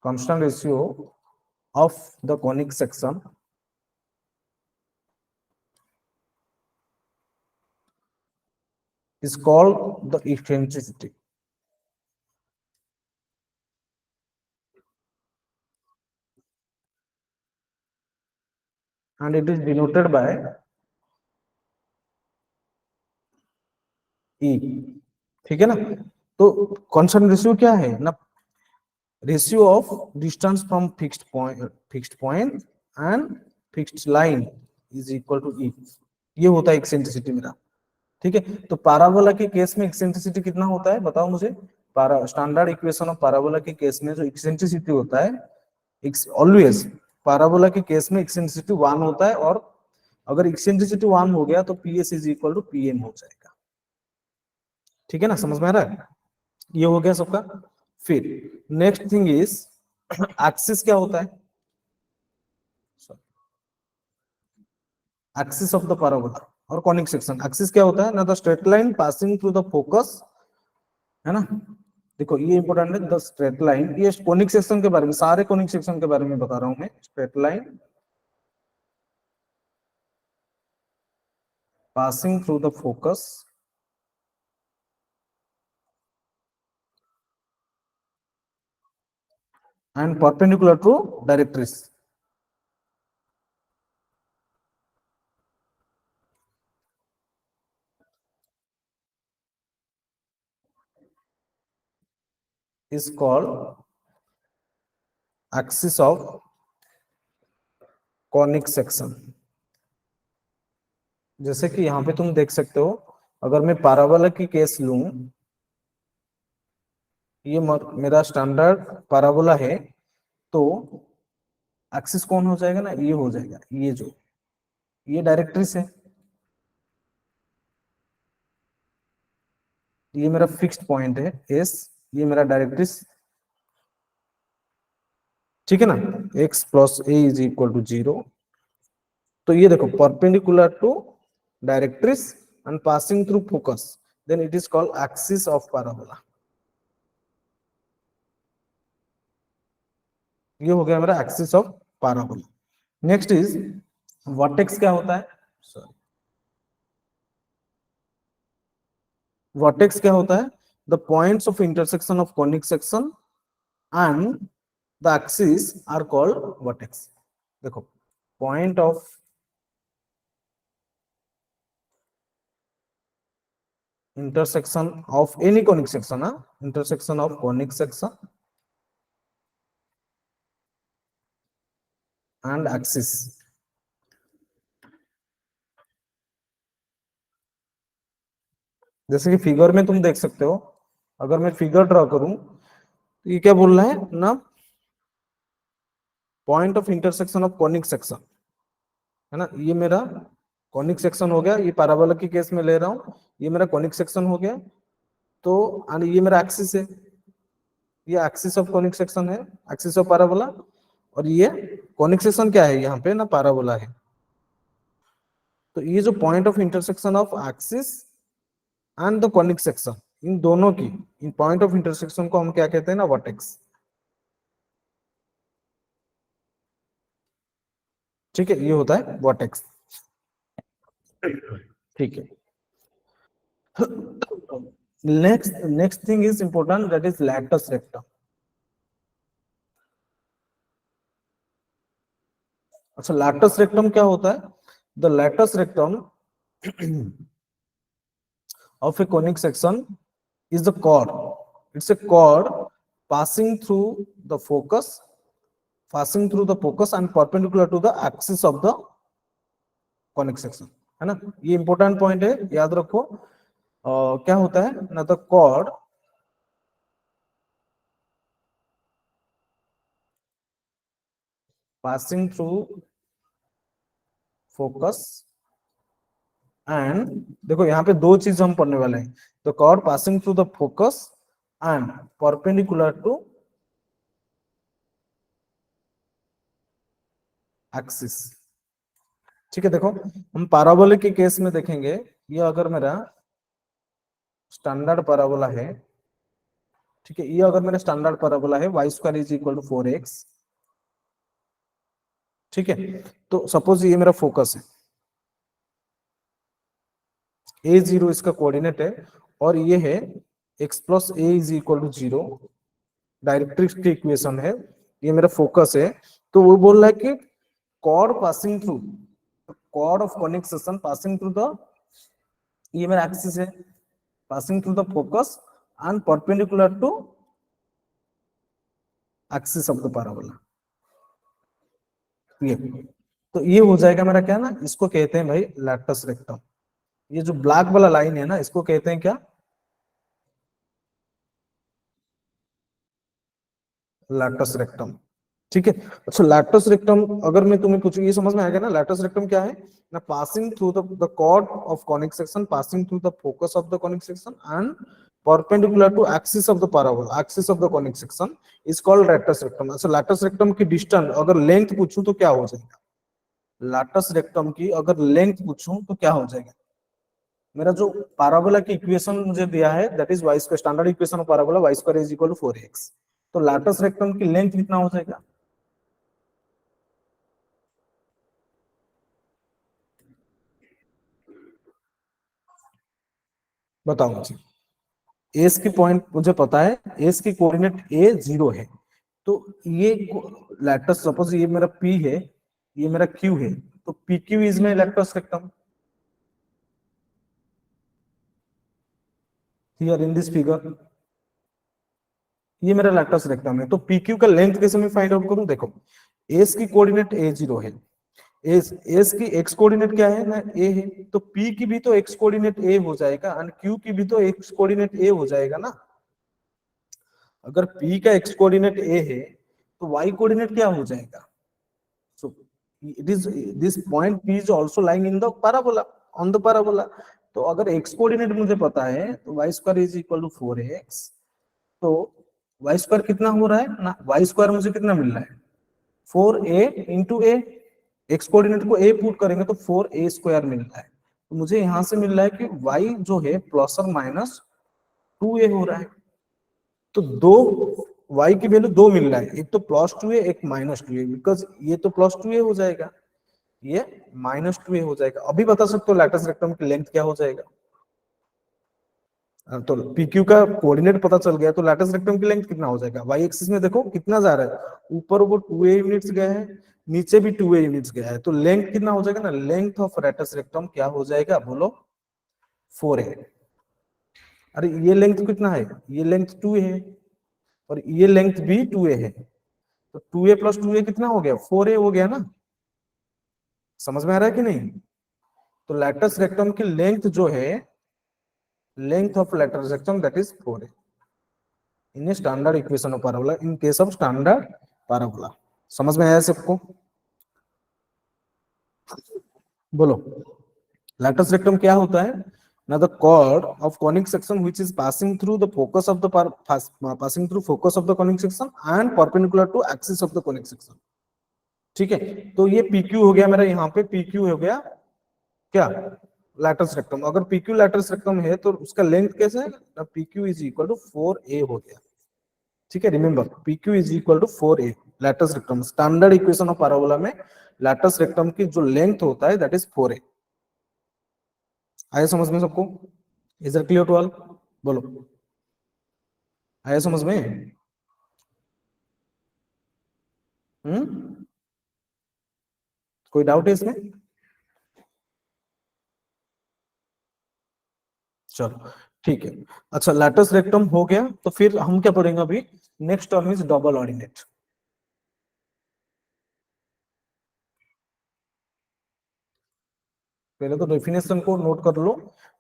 A: Constant ratio of the conic section is called the eccentricity, and it is denoted by E। ठीक है ना, तो कांस्टेंट रेशियो क्या है ना, ratio of distance from fixed point and fixed line is equal to e. ये होता है एक्सेंट्रिसिटी मेरा। ठीक है, तो पैराबोला के केस में एक्सेंट्रिसिटी कितना होता है बताओ मुझे। स्टैंडर्ड इक्वेशन ऑफ पैराबोला के केस में जो एक्सेंट्रिसिटी होता है, ऑलवेज पैराबोला के केस में एक्सेंट्रिसिटी 1 होता है, और अगर एक्सेंट्रिसिटी 1 हो गया तो P S is equal to P M हो जाएगा। ठीक है ना, समझ में आ रहा है, ये हो गया सबका। फिर नेक्स्ट थिंग इज एक्सिस क्या होता है, एक्सिस ऑफ द पैराबोला और कॉनिक सेक्शन। एक्सिस क्या होता है ना, the straight line passing through the focus, है ना। देखो ये इंपॉर्टेंट है, द स्ट्रेट लाइन, ये कॉनिक सेक्शन के बारे में, सारे कॉनिक सेक्शन के बारे में बता रहा हूं मैं। Straight line passing through the focus and perpendicular to directrix is called axis of conic section। जैसे कि यहाँ पे तुम देख सकते हो, अगर मैं पैराबोला की केस लूं, ये मेरा स्टैंडर्ड पैराबोला है, तो एक्सिस कौन हो जाएगा ना, ये हो जाएगा, ये जो ये डायरेक्ट्रिस है, ये मेरा फिक्स्ड पॉइंट है एस, ये मेरा डायरेक्ट्रिस, ठीक है ना। x plus A is equal to 0। तो ये देखो perpendicular to directrix and passing through focus, then it is called axis of parabola. ये हो गया मेरा axis of parabola. Next is vertex. क्या होता है, सॉरी, वर्टेक्स क्या होता है, the points of intersection of conic section and the axis are called vertex. देखो point of intersection of any conic section, intersection of conic section and axis। जैसे कि फिगर में तुम देख सकते हो, अगर मैं फिगर ड्रॉ करूं तो ये क्या बोल रहा है ना, point of intersection of conic section, है ना। ये मेरा कॉनिक सेक्शन हो गया, ये पैराबोला के केस में ले रहा हूं, ये मेरा कॉनिक सेक्शन हो गया। तो ये मेरा एक्सिस है, ये एक्सिस ऑफ कॉनिक सेक्शन है, एक्सिस ऑफ पैराबोला। और ये कॉनिक सेक्शन क्या है यहाँ पे ना, पैराबोला है। तो ये जो point of intersection of axis and the conic section, इन दोनों की, इन पॉइंट ऑफ इंटरसेक्शन को हम क्या कहते हैं ना, वर्टेक्स। ठीक है, ये होता है वर्टेक्स। ठीक है। Next thing is important, that is latus rectum. अच्छा, लैटस रेक्टम क्या होता है, the latus rectum of a conic section is the chord. It's a chord passing through the focus, and perpendicular to the axis of the conic section, है ना। ये इंपॉर्टेंट पॉइंट है, याद रखो। क्या होता है ना, the chord passing through focus and, देखो यहाँ पे दो चीज हम पढ़ने वाले हैं, the chord passing through the focus and perpendicular to axis। ठीक है, देखो हम पैराबोलिक के केस में देखेंगे, ये अगर मेरा स्टैंडर्ड पैराबोला है, ठीक है, ये अगर मेरा स्टैंडर्ड पैराबोला है, Y square is equal to 4x, ठीक है। तो सपोज ये मेरा फोकस है, a0 इसका कोऑर्डिनेट है, और ये है x plus A is equal to 0, directrix की इक्वेशन है, ये मेरा फोकस है। तो वो बोल रहा है कि chord passing through, chord of conic section passing through the, ये मेरा एक्सिस है, passing through the focus and perpendicular to axis of the parabola। ये तो ये हो जाएगा मेरा क्या ना, इसको कहते हैं भाई लैटस रेक्टम। ये जो ब्लैक वाला लाइन है ना, इसको कहते हैं क्या, लैटस रेक्टम। ठीक है। अच्छा, लैटस रेक्टम अगर मैं तुम्हें पूछूं, ये समझ में आएगा ना, लैटस रेक्टम क्या है ना, passing through the chord of conic section, passing through the focus of the conic section and perpendicular to axis of the parabola, axis of the conic section is called latus rectum. अच्छा, लैटस रेक्टम की डिस्टेंस अगर लेंथ पूछूं तो क्या हो जाएगा, लैटस रेक्टम की अगर लेंथ पूछूं तो क्या हो जाएगा, मेरा जो पैराबोला की इक्वेशन मुझे दिया है, that is y square, standard equation of parabola, y square is equal to 4x। तो लैटस रेक्टम की लेंथ कितना हो जाएगा, बताओ मुझे। एस की पॉइंट मुझे पता है, एस की कोऑर्डिनेट ए 0 है, तो ये लैटस, सपोज ये मेरा पी है, ये मेरा क्यू है, तो पी क्यू इज में latus rectum here in this figure, ये मेरा लैटस रेक्टम है। तो पी क्यू का लेंथ कैसे मैं फाइंड आउट करूं, देखो एस की कोऑर्डिनेट ए 0 है, एस एस की एक्स कोऑर्डिनेट क्या है ना, ए है, तो पी की भी तो एक्स कोऑर्डिनेट ए हो जाएगा, एंड क्यू की भी तो एक्स कोऑर्डिनेट ए हो जाएगा ना। अगर P का x कोऑर्डिनेट a है तो y कोऑर्डिनेट क्या हो जाएगा? So it is this point P is also lying in the parabola, on the parabola. तो अगर x कोऑर्डिनेट मुझे पता है तो y square is equal to 4ax, तो y स्क्वायर कितना हो रहा है ना, y स्क्वायर मुझे कितना मिल रहा है 4a into a, x coordinate को a पुट करेंगे तो 4a स्क्वायर मिल रहा है, तो मुझे यहां से मिल रहा है कि y जो है प्लस और माइनस 2a हो रहा है। तो दो y की वैल्यू दो मिल रहा है, एक तो प्लस 2a एक माइनस 2a, बिकॉज ये तो प्लस 2a हो जाएगा, ये माइनस 2a हो जाएगा। अभी बता सकते हो लैटिस रेक्टम की लेंथ क्या हो जाएगा? तो PQ का कोऑर्डिनेट पता चल गया तो लैटिस रेक्टम की लेंथ कितना हो जाएगा? y एक्सिस में देखो कितना जा रहा है, ऊपर वो 2a यूनिट्स गया है, नीचे भी 2a यूनिट्स गया है, तो लेंथ कितना हो जाएगा ना, लेंथ ऑफ लैटिस रेक्टम क्या हो जाएगा बोलो? 4a। अरे ये लेंथ कितना है, ये लेंथ 2a है और ये लेंथ भी 2a है, तो 2a प्लस 2a कितना हो गया, 4a हो गया ना। समझ में आ रहा है कि नहीं? तो लैटिस रेक्टम की लेंथ जो है, length of lattice rectum that is 4a in standard equation of parabola, in case of standard parabola. समझ में आया सबको? बोलो लैटिस रेक्टम क्या होता है ना, the chord of conic section which is passing through the focus of the passing through focus of the conic section and perpendicular to axis of the conic section। ठीक है, तो ये PQ हो गया मेरा, यहाँ पे PQ हो गया क्या, लैटिस रेक्टम। अगर PQ लैटिस रेक्टम है तो उसका लेंथ कैसे है, PQ is equal to 4a हो गया। ठीक है, remember PQ is equal to 4a, latus rectum standard equation of parabola में लैटिस रेक्टम की जो लेंथ होता है दैट इज 4a। आया समझ में सबको? Is it clear to all? बोलो आया समझ में? हम्म, कोई डाउट है इसमें? चलो ठीक है। अच्छा लैटिस रेक्टम हो गया, तो फिर हम क्या पढ़ेंगे अभी, next term is double ordinate. पहले तो डेफिनेशन को नोट कर लो।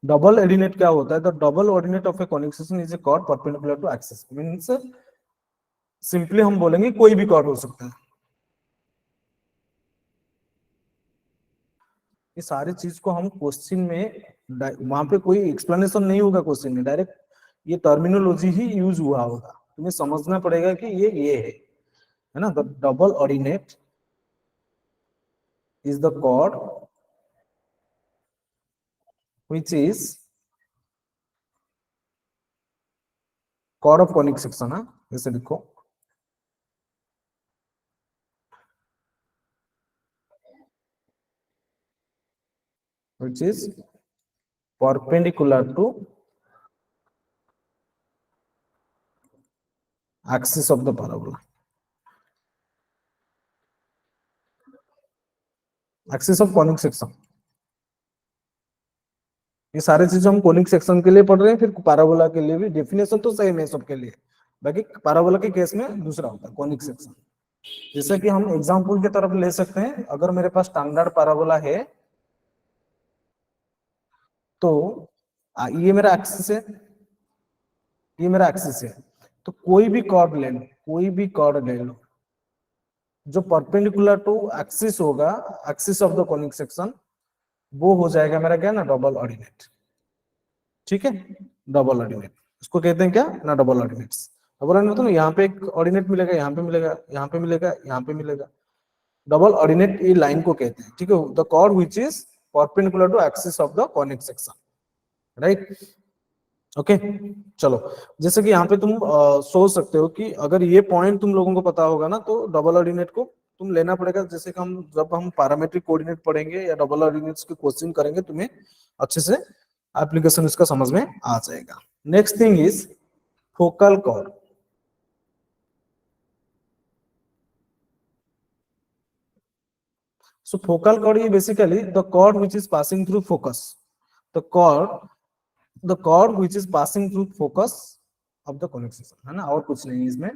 A: डबल ऑर्डिनेट क्या होता है, the double ordinate of a conic section is a chord perpendicular to axis, means simply हम बोलेंगे कोई भी कॉर्ड हो सकता है। ये सारी चीज को हम क्वेश्चन में, वहां पे कोई एक्सप्लेनेशन नहीं होगा क्वेश्चन में, डायरेक्ट ये टर्मिनोलॉजी ही यूज हुआ होगा, तुम्हें समझना पड़ेगा कि ये है ना। The double ordinate is the chord which is chord of conic section, है जैसे लिखो which is perpendicular to axis of the parabola, axis of conic section। ये सारे चीज हम कोनिक सेक्शन के लिए पढ़ रहे हैं, फिर पैराबोला के लिए भी डेफिनेशन तो सेम है सबके लिए, बाकी पैराबोला के केस में दूसरा होता है कोनिक सेक्शन। जैसे कि हम एग्जांपल की तरफ ले सकते हैं, अगर मेरे पास स्टैंडर्ड पैराबोला है तो ये मेरा एक्सिस है, ये मेरा एक्सिस है, तो कोई भी कॉर्ड ले लो, कोई भी कॉर्ड ले लो जो परपेंडिकुलर टू एक्सिस होगा, axis of the conic section, वो हो जाएगा मेरा क्या ना, डबल ऑर्डिनेट। ठीक है, डबल ऑर्डिनेट इसको कहते हैं क्या ना, डबल ऑर्डिनेट्स। डबल ऑर्डिनेट मतलब यहाँ पे एक ऑर्डिनेट मिलेगा, यहाँ पे मिलेगा, यहाँ पे मिलेगा, यहाँ पे मिलेगा, डबल ऑर्डिनेट ये लाइन को कहते हैं। ठीक है, the chord which is perpendicular to axis of the conic section, right. Okay चलो, जैसे कि यहाँ पे तुम सोच सकते हो कि अगर ये पॉइंट तुम लोगों को पता होगा ना, तो डबल ऑर्डिनेट को तुम लेना पड़ेगा। जैसे कि हम जब हम पैरामेट्रिक कोऑर्डिनेट पढ़ेंगे या डबल ऑर्डिनेट्स के क्वेश्चन करेंगे, तुम्हें अच्छे से एप्लीकेशन इसका समझ में आ जाएगा। Next thing is focal chord. So focal chord ये basically the chord which is passing through focus, the chord, the chord which is passing through focus of the conic section, है ना, और कुछ नहीं इसमें,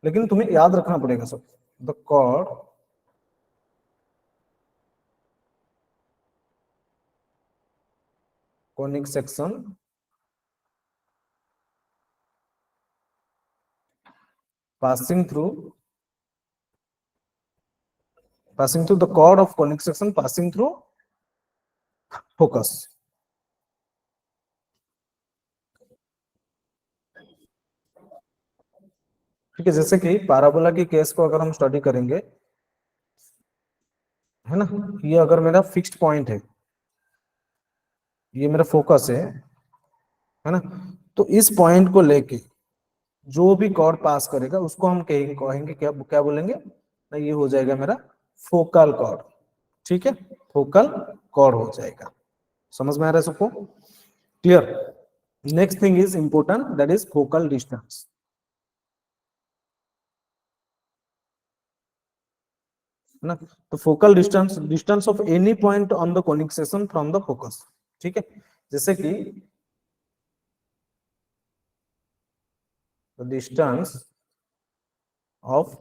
A: लेकिन तुम्हें याद रखना पड़ेगा सब। The chord conic section passing through the chord of conic section passing through focus. ठीक है, जैसे कि पैराबोला की केस को अगर हम स्टडी करेंगे, है ना, ये अगर मेरा फिक्स्ड पॉइंट है, ये मेरा फोकस है ना, तो इस पॉइंट को लेके जो भी कॉर्ड पास करेगा उसको हम कहेंगे क्या क्या बोलेंगे ना, ये हो जाएगा मेरा फोकल कॉर्ड। ठीक है, फोकल कॉर्ड हो जाएगा। समझ में आ रहा है सबको? Clear? Next thing is important, that is focal distance, ना। तो focal distance of any point on the conic section from the focus. ठीक है, जैसे कि distance of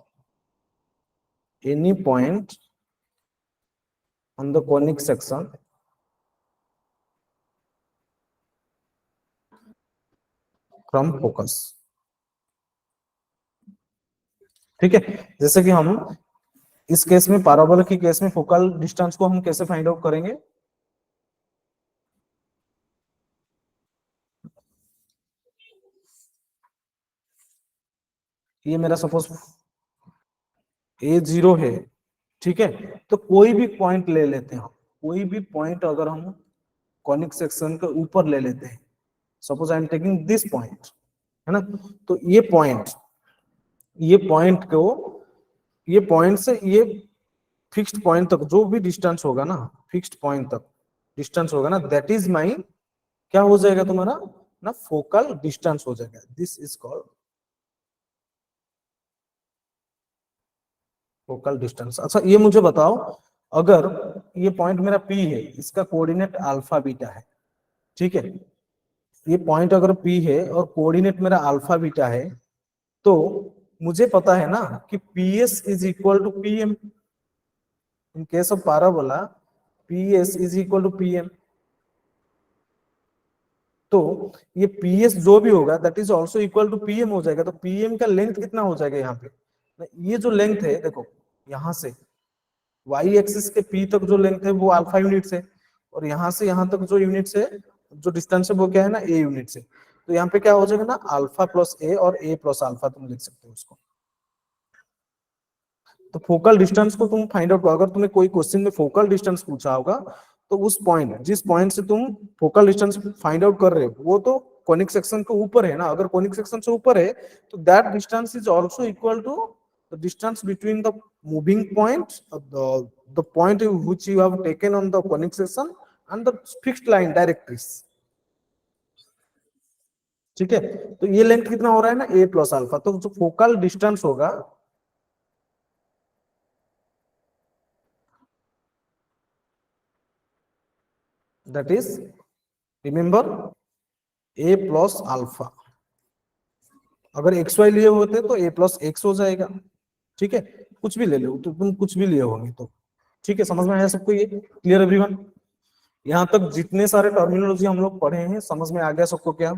A: any point on the conic section from focus. ठीक है, जैसे कि हम इस केस में, पैराबोला की केस में, फोकल डिस्टेंस को हम कैसे फाइंड आउट करेंगे? ये मेरा सपोज A0 है, ठीक है, तो कोई भी पॉइंट ले लेते हैं, कोई भी पॉइंट अगर हम कॉनिक सेक्शन के ऊपर ले लेते हैं, suppose I am taking this point, है ना, तो ये पॉइंट से ये फिक्स्ड पॉइंट तक जो भी डिस्टेंस होगा ना, फिक्स्ड पॉइंट तक डिस्टेंस होगा ना, दैट इज माई, क्या हो जाएगा तुम्हारा ना, फोकल डिस्टेंस हो जाएगा। This is called focal distance. अच्छा, ये मुझे बताओ, अगर ये पॉइंट मेरा P है, इसका कोऑर्डिनेट अल्फा बीटा है, ठीक है, ये पॉइंट अगर P है और कोऑर्डिनेट मेरा अल्फा बीटा है, तो मुझे पता है ना कि PS is equal to PM। In case of parabola PS is equal to PM। तो ये PS जो भी होगा that is also equal to PM हो जाएगा। तो PM का लेंथ कितना हो जाएगा यहाँ पे? ये जो लेंथ है, देखो यहाँ से वाई एक्सिस के P तक जो लेंथ है वो अल्फा यूनिट्स है, और यहाँ से यहाँ तक जो यूनिट्स है, जो डिस्टेंस है, वो क्या है ना, A यूनिट्स है। तो यहाँ पे क्या हो जाएगा ना, अल्फा प्लस A और A प्लस अल्फा, तुम लिख सकते हो उसको। तो फोकल डिस्टेंस को तुम फाइंड आउट, अगर तुम्हें कोई क्वेश्चन में फोकल डिस्टेंस पूछा होगा, तो उस पॉइंट, जिस पॉइंट से तुम फोकल डिस्टेंस फाइंड आउट कर रहे हो, वो तो कोनिक सेक्शन के ऊपर है ना। अगर कोनिक सेक्शन से ऊपर है तो that distance is also equal to the distance between the moving point, the point which you have taken on the conic section and the fixed line directrix. ठीक है, तो ये लेंथ कितना हो रहा है ना, A प्लस अल्फा। तो जो फोकल डिस्टेंस होगा, that is, remember, A plus alpha. अगर एक्स वाई लिए होते तो A प्लस एक्स हो जाएगा। ठीक है, कुछ भी ले लो, तो तुम कुछ भी लिए होंगे तो। ठीक है, समझ में आया सबको? ये क्लियर एवरीवन? यहाँ तक जितने सारे टर्मिनोलॉजी हम लोग पढ़े हैं, समझ में आ गया सबको क्या?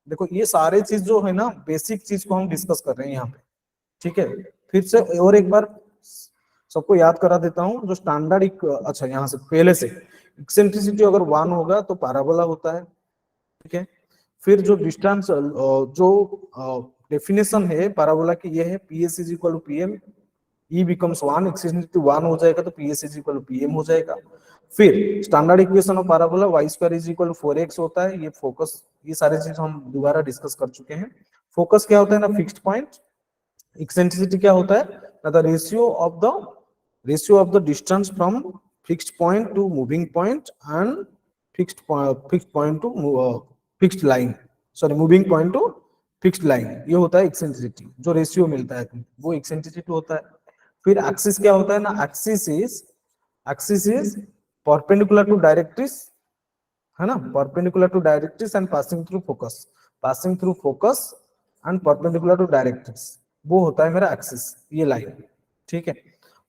A: देखो, ये सारे चीज जो है ना, बेसिक चीज को हम डिस्कस कर रहे हैं यहाँ पे। ठीक है, फिर से और एक बार सबको याद करा देता हूँ जो स्टैंडर्ड। अच्छा, यहाँ से पहले से, एक्सेंट्रिसिटी अगर 1 होगा तो पैराबोला होता है। ठीक है, फिर जो डिस्टेंस, जो डेफिनेशन है पैराबोला की, ये है PS is equal to PM, E becomes 1, eccentricity 1 हो जाएगा तो PS is equal to PM हो जाएगा। फिर standard equation of parabola y square is equal to 4x होता है। ये फोकस, ये सारे चीज हम दोबारा डिस्कस कर चुके हैं। फोकस क्या होता है ना, फिक्स्ड पॉइंट। एक्सेंट्रिसिटी क्या होता है ना, the ratio of the distance from fixed point two moving point and fixed point two fixed line, sorry, moving point two fixed line. ये होता है एक्सेंट्रिसिटी, जो रेशियो मिलता है वो एक्सेंट्रिसिटी होता है। फिर एक्सिस क्या होता है ना, axis is perpendicular to directrix, है ना, perpendicular to directrix and passing through focus and perpendicular to directrix, वो होता है मेरा एक्सिस, ये लाइन। ठीक है,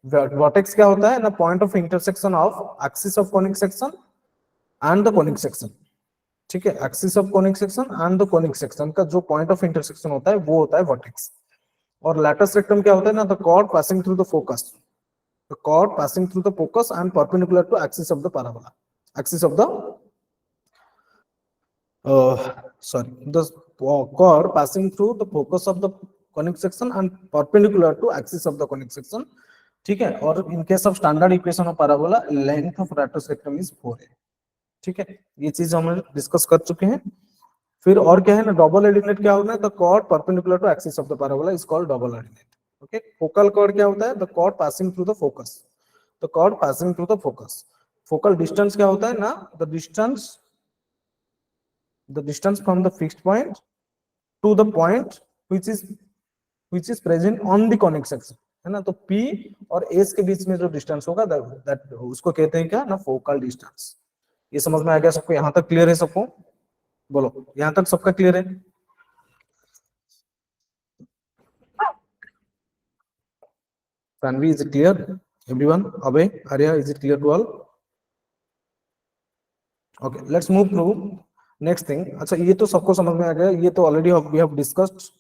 A: वर्टेक्स क्या होता है ना, point of intersection of axis of conic section and the conic section. ठीक है, axis of conic section and the conic section का जो पॉइंट ऑफ इंटरसेक्शन होता है वो होता है वर्टेक्स। और लैटस रेक्टम क्या होता है ना, the chord passing through the focus, the chord passing through the focus and perpendicular to axis of the parabola, axis of the sorry, the chord passing through the focus of the conic section and perpendicular to axis of the conic section, ठीक है। और इन case of standard equation of parabola length of latus rectum is 4a, ठीक है। ये चीज हम डिस्कस कर चुके हैं। फिर और क्या है ना, डबल एडिनेट क्या होता है, the chord perpendicular to axis of the parabola is called double ordinate, okay. Focal chord क्या होता है, the chord passing through the focus, the chord passing through the focus. Focal distance क्या होता है ना, the distance from the fixed point to the point which is present on the conic section, है ना। तो P और S के बीच में जो डिस्टेंस होगा that उसको कहते हैं क्या ना, फोकल डिस्टेंस। ये समझ में आ गया सबको, यहां तक क्लियर है सबको? बोलो, यहां तक सबका क्लियर है? Tanvi, is it clear? Everyone? Abhay, Arya, is it clear to all? Okay, let's move to next thing. अच्छा, ये तो सबको समझ में आ गया, ये तो already we have discussed.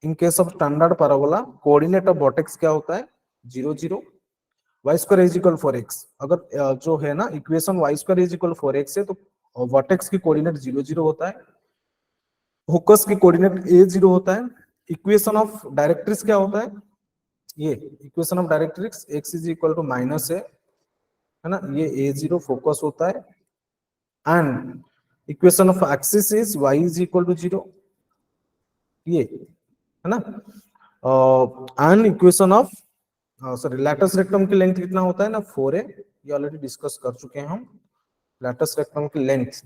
A: In case of standard parabola coordinate of vertex क्या होता है, 0 0, y square is equal 4x। अगर जो है ना equation y square is equal 4x है, तो वर्टेक्स की कोऑर्डिनेट 0 0 होता है, फोकस की कोऑर्डिनेट a 0 होता है। इक्वेशन ऑफ डायरेक्ट्रिक्स क्या होता है, ये equation of directrix x is equal to minus है ना, ये a 0 फोकस होता है। And equation of axis is y is equal to 0, ये है ना। And equation of sorry latus rectum की लेंथ कितना होता है ना, 4a, ये ऑलरेडी डिस्कस कर चुके हैं हम। लैटस रेक्टम की लेंथ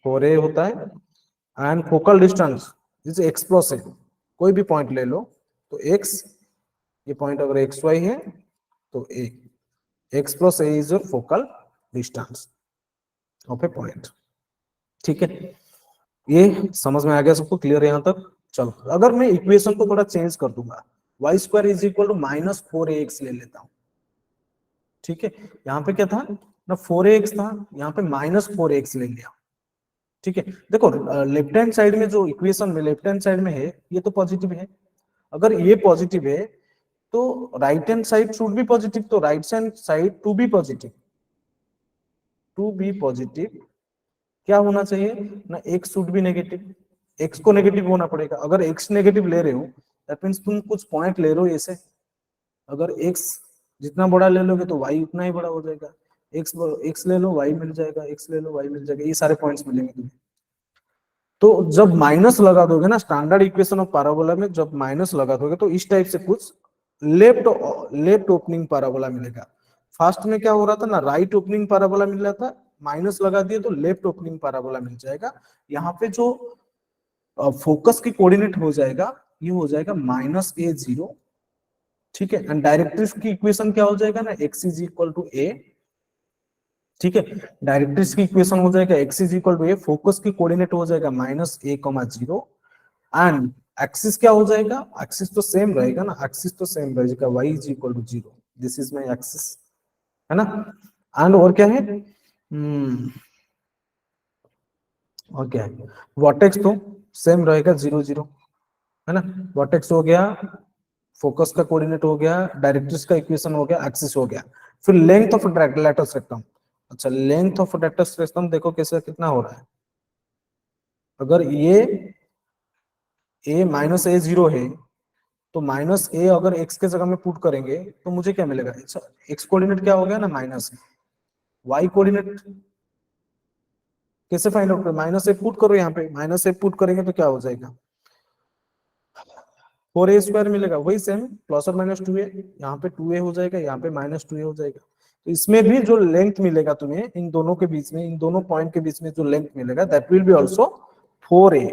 A: 4a होता है and focal distance is x plus a, कोई भी पॉइंट ले लो तो x, ये पॉइंट अगर xy है तो a, x plus a is your focal distance of a point, ठीक है। ये समझ में आ गया सबको, क्लियर है यहाँ तक? चलो, अगर मैं इक्वेशन को थोड़ा चेंज कर दूंगा, y square is equal to minus 4ax ले लेता हूँ, ठीक है। यहाँ पे क्या था ना, 4ax था, यहाँ पे माइनस 4ax ले लिया, ठीक है। देखो लेफ्ट हैंड साइड में जो इक्वेशन में लेफ्ट हैंड साइड में है, ये तो पॉजिटिव है। अगर ये पॉजिटिव है तो right hand side should be positive, तो right hand side to be positive, to be positive क्या होना चाहिए ना, x should be negative, x को नेगेटिव होना पड़ेगा। अगर x नेगेटिव ले रहे हो दैट मींस तुम कुछ पॉइंट ले रहे हो ऐसे, अगर x जितना बड़ा ले लोगे तो y उतना ही बड़ा हो जाएगा, x ले लो y मिल जाएगा, x ले लो y मिल जाएगा, ये सारे पॉइंट्स मिलेंगे तुम्हें। तो जब माइनस लगा दोगे ना, स्टैंडर्ड इक्वेशन ऑफ पैराबोला में जब माइनस लगा दोगे तो इस टाइप से कुछ लेफ्ट लेफ्ट ओपनिंग पैराबोला मिलेगा। फर्स्ट में क्या हो रहा था ना, राइट ओपनिंग पैराबोला मिल रहा था, माइनस लगा दिए तो लेफ्ट ओपनिंग पैराबोला मिल जाएगा। यहाँ पे जो फोकस की कोऑर्डिनेट हो जाएगा, ये हो जाएगा -a0, ठीक है। एंड डायरेक्ट्रिक्स की इक्वेशन क्या हो जाएगा ना, x is equal to a, ठीक है। डायरेक्ट्रिक्स की इक्वेशन हो जाएगा x is equal to a, focus की कोऑर्डिनेट हो जाएगा -a,0 एंड एक्सिस क्या हो जाएगा, एक्सिस तो सेम रहेगा ना, एक्सिस तो सेम रहेगा, y is equal to 0, this is my axis, है ना। एंड और क्या है, और क्या है, वर्टेक्स तो सेम रहेगा 0 0, है ना। वर्टेक्स हो गया, फोकस का कोऑर्डिनेट हो गया, डायरेक्ट्रिक्स का इक्वेशन हो गया, एक्सिस हो गया। फिर लेंथ ऑफ लैटस रेक्टम, अच्छा लेंथ ऑफ लैटस रेक्टम देखो कैसे कितना हो रहा है। अगर ये a माइनस a0 है तो माइनस a अगर x के जगह में पुट करेंगे तो मुझे क्या मिलेगा, x कोऑर्डिनेट क्या हो गया ना माइनस, y कोऑर्डिनेट कैसे फाइंड आउट करें, माइनस a पुट करो, यहाँ पे माइनस a पुट करेंगे तो क्या हो जाएगा, 4a स्क्वायर मिलेगा, वही सेम प्लस और माइनस 2a, यहाँ पे 2a हो जाएगा, यहाँ पे -2a हो जाएगा। तो इसमें भी जो लेंथ मिलेगा तुम्हें इन दोनों के बीच में, इन दोनों पॉइंट के बीच में जो लेंथ मिलेगा that will be also 4a,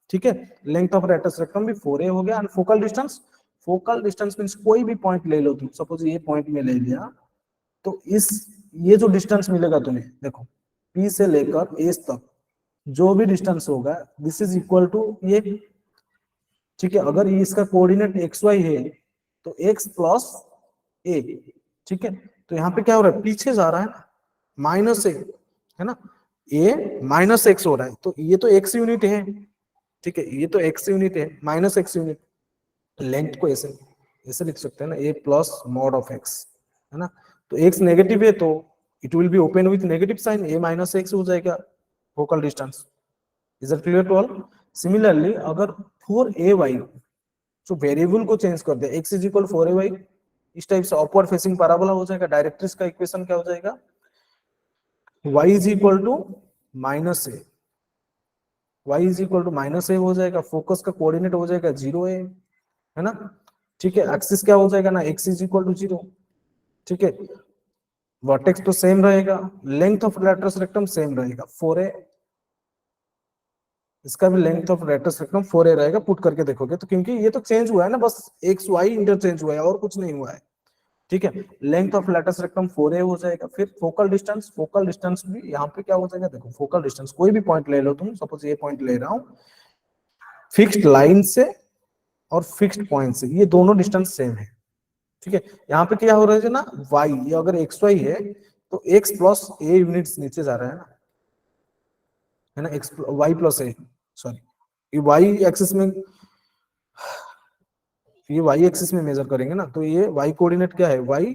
A: ठीक है। लेंथ ऑफ लैटस रेक्टम भी 4a हो गया। एंड फोकल डिस्टेंस मींस कोई भी पॉइंट ले लो तुम, सपोज ये पॉइंट में ले लिया तो इस ये जो डिस्टेंस मिलेगा तुम्हें, देखो P से लेकर S तक जो भी डिस्टेंस होगा दिस इज इक्वल टू ये, ठीक है। अगर ये इसका कोऑर्डिनेट xy है तो x प्लस a, ठीक है। तो यहाँ पे क्या हो रहा है, पीछे जा रहा है ना, माइनस a, है ना, a माइनस x हो रहा है, तो ये तो x यूनिट है, ठीक है, ये तो एक्स यूनिट है, माइनस एक्स यूनिट, लेंथ को ऐसे ऐसे लिख सकते हैं ना, a plus mod of x, है ना। तो एक्स नेगेटिव है तो it will be open with negative sign, a minus x हो जाएगा focal distance. Is that clear to all? Similarly अगर फॉर ए वाई, जो वेरिएबल को चेंज कर दे, एक्स इज इक्वल 4ay, इस टाइप से अपवर्ड फेसिंग पैराबोला हो जाएगा। डायरेक्ट्रिक्स का इक्वेशन क्या हो जाएगा? y is equal to minus a, y is equal to minus a हो जाएगा। फोकस का कोऑर्डिनेट हो जाएगा 0a, है ना। ठीक है, एक्सिस क्या हो जाएगा ना, x इज इक्वल टू 0। ठीक है, वर्टेक्स तो सेम रहेगा, length of letters rectum same रहेगा 4a, इसका भी length of letters rectum 4a रहेगा। पुट करके देखोगे तो, क्योंकि ये तो चेंज हुआ है ना, बस एक्स वाई इंटरचेंज हुआ है और कुछ नहीं हुआ है। ठीक है, length of letters rectum 4a हो जाएगा। फिर फोकल डिस्टेंस भी यहाँ पे क्या हो जाएगा, देखो फोकल डिस्टेंस कोई भी पॉइंट ले लो तुम, सपोज ये पॉइंट ले रहा हूँ, फिक्स्ड लाइन से और फिक्स्ड पॉइंट से ये दोनों डिस्टेंस सेम है। ठीक है, यहाँ पे क्या हो रहा है ना, y, ये अगर एक्स वाई है तो x प्लस ए यूनिट्स नीचे जा रहा है ना, एक्स वाई प्लस ए, सॉरी, ये y एक्सिस में, ये y एक्सिस में मेजर करेंगे ना, तो ये y कोऑर्डिनेट क्या है, y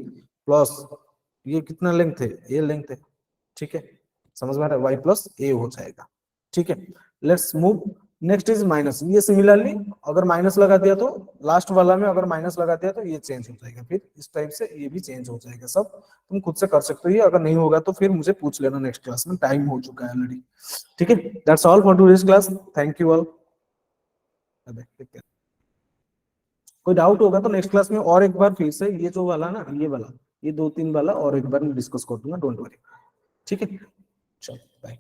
A: प्लस ये कितना लेंथ है, ये लेंथ है। ठीक है, समझ में आ रहा है, y प्लस ए हो जाएगा। ठीक है, let's move. Next is minus. ये सिमिलरली अगर माइनस लगा दिया तो, लास्ट वाला में अगर माइनस लगा दिया तो ये चेंज हो जाएगा, फिर इस टाइप से ये भी चेंज हो जाएगा। सब तुम खुद से कर सकते हो, ये अगर नहीं होगा तो फिर मुझे पूछ लेना नेक्स्ट क्लास में, टाइम हो चुका है ऑलरेडी। ठीक है, that's all for today's class, thank you all. कोई डाउट होगा तो नेक्स्ट क्लास में और एक बार फिर से ये जो वाला ना, ये वाला, ये 2-3 वाला और एक बार मैं डिस्कस कर दूंगा, डोंट वरी। ठीक है, चलो बाय।